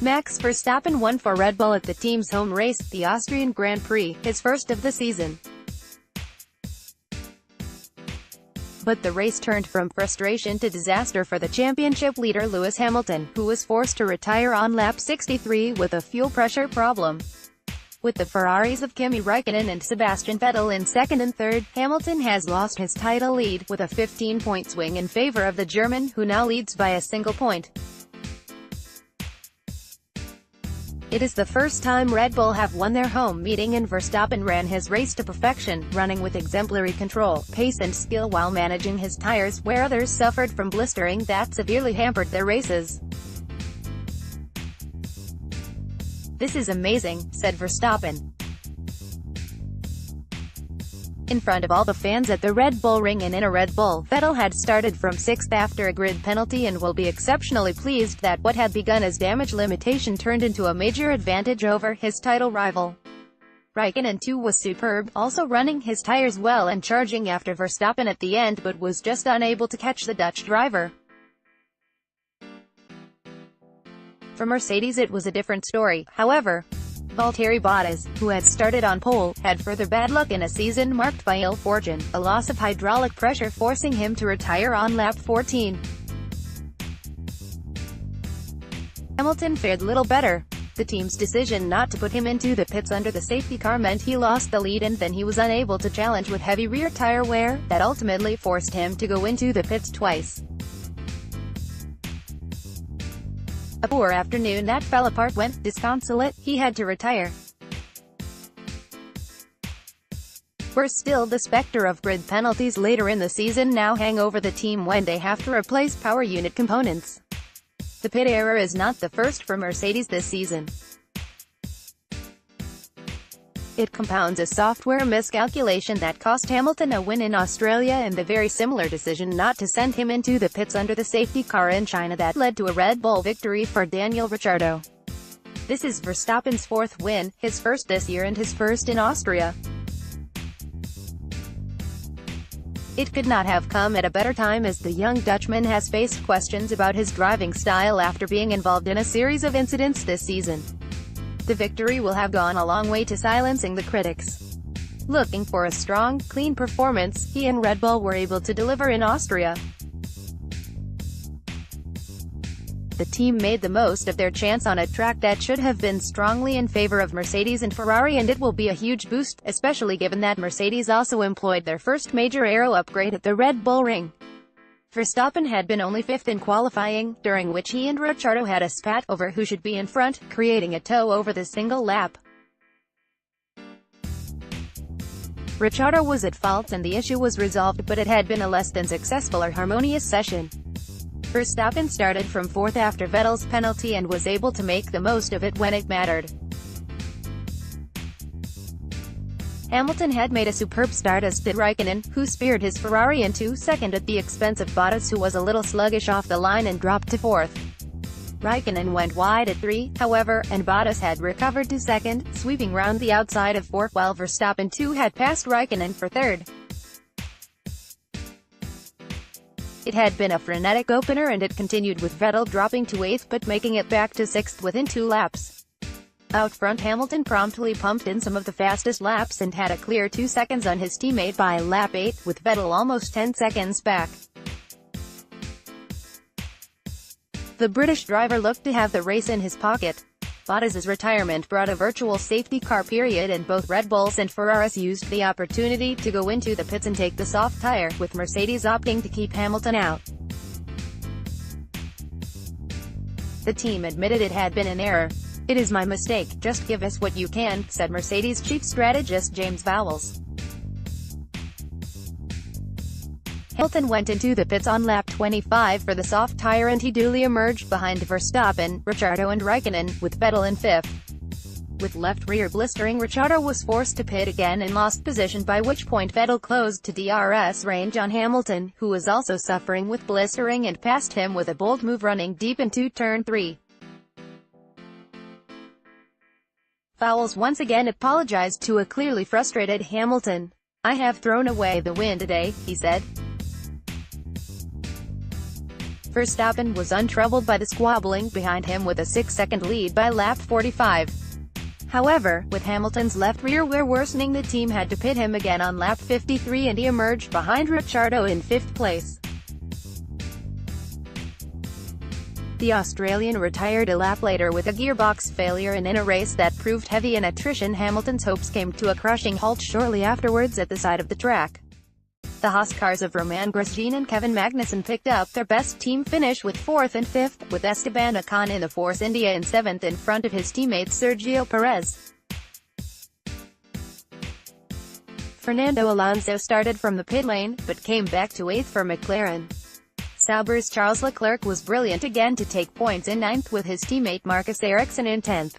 Max Verstappen won for Red Bull at the team's home race, the Austrian Grand Prix, his first of the season. But the race turned from frustration to disaster for the championship leader Lewis Hamilton, who was forced to retire on lap 63 with a fuel pressure problem. With the Ferraris of Kimi Raikkonen and Sebastian Vettel in second and third, Hamilton has lost his title lead, with a 15-point swing in favor of the German, who now leads by a single point. It is the first time Red Bull have won their home meeting, and Verstappen ran his race to perfection, running with exemplary control, pace and skill while managing his tires, where others suffered from blistering that severely hampered their races. "This is amazing," said Verstappen. In front of all the fans at the Red Bull Ring and in a Red Bull, Vettel had started from 6th after a grid penalty and will be exceptionally pleased that what had begun as damage limitation turned into a major advantage over his title rival. Raikkonen too was superb, also running his tires well and charging after Verstappen at the end, but was just unable to catch the Dutch driver. For Mercedes it was a different story, however. Valtteri Bottas, who had started on pole, had further bad luck in a season marked by ill fortune, a loss of hydraulic pressure forcing him to retire on lap 14. Hamilton fared little better. The team's decision not to put him into the pits under the safety car meant he lost the lead, and then he was unable to challenge with heavy rear tire wear, that ultimately forced him to go into the pits twice. A poor afternoon that fell apart when, disconsolate, he had to retire. Worse still, the specter of grid penalties later in the season now hang over the team when they have to replace power unit components. The pit error is not the first for Mercedes this season. It compounds a software miscalculation that cost Hamilton a win in Australia, and the very similar decision not to send him into the pits under the safety car in China that led to a Red Bull victory for Daniel Ricciardo. This is Verstappen's fourth win, his first this year and his first in Austria. It could not have come at a better time, as the young Dutchman has faced questions about his driving style after being involved in a series of incidents this season. The victory will have gone a long way to silencing the critics. Looking for a strong, clean performance, he and Red Bull were able to deliver in Austria. The team made the most of their chance on a track that should have been strongly in favor of Mercedes and Ferrari, and it will be a huge boost, especially given that Mercedes also employed their first major aero upgrade at the Red Bull Ring. Verstappen had been only 5th in qualifying, during which he and Ricciardo had a spat over who should be in front, creating a tow over the single lap. Ricciardo was at fault and the issue was resolved, but it had been a less than successful or harmonious session. Verstappen started from 4th after Vettel's penalty and was able to make the most of it when it mattered. Hamilton had made a superb start, as did Raikkonen, who speared his Ferrari into second at the expense of Bottas, who was a little sluggish off the line and dropped to 4th. Raikkonen went wide at 3, however, and Bottas had recovered to second, sweeping round the outside of 4th, while Verstappen too had passed Raikkonen for 3rd. It had been a frenetic opener, and it continued with Vettel dropping to 8th but making it back to 6th within 2 laps. Out front, Hamilton promptly pumped in some of the fastest laps and had a clear 2 seconds on his teammate by lap 8, with Vettel almost 10 seconds back. The British driver looked to have the race in his pocket. Bottas's retirement brought a virtual safety car period, and both Red Bulls and Ferraris used the opportunity to go into the pits and take the soft tire, with Mercedes opting to keep Hamilton out. The team admitted it had been an error. "It is my mistake, just give us what you can," said Mercedes chief strategist James Vowles. Hamilton went into the pits on lap 25 for the soft tire, and he duly emerged behind Verstappen, Ricciardo and Raikkonen, with Vettel in 5th. With left rear blistering, Ricciardo was forced to pit again and lost position, by which point Vettel closed to DRS range on Hamilton, who was also suffering with blistering, and passed him with a bold move running deep into turn 3. Vowles once again apologized to a clearly frustrated Hamilton. "I have thrown away the win today," he said. Verstappen was untroubled by the squabbling behind him with a 6-second lead by lap 45. However, with Hamilton's left rear wheel worsening, the team had to pit him again on lap 53 and he emerged behind Ricciardo in 5th place. The Australian retired a lap later with a gearbox failure, and in a race that proved heavy in attrition, Hamilton's hopes came to a crushing halt shortly afterwards at the side of the track. The Haas cars of Romain Grosjean and Kevin Magnussen picked up their best team finish with 4th and 5th, with Esteban Ocon in the Force India in 7th in front of his teammate Sergio Perez. Fernando Alonso started from the pit lane, but came back to 8th for McLaren. Sauber's Charles Leclerc was brilliant again to take points in 9th, with his teammate Marcus Ericsson in 10th.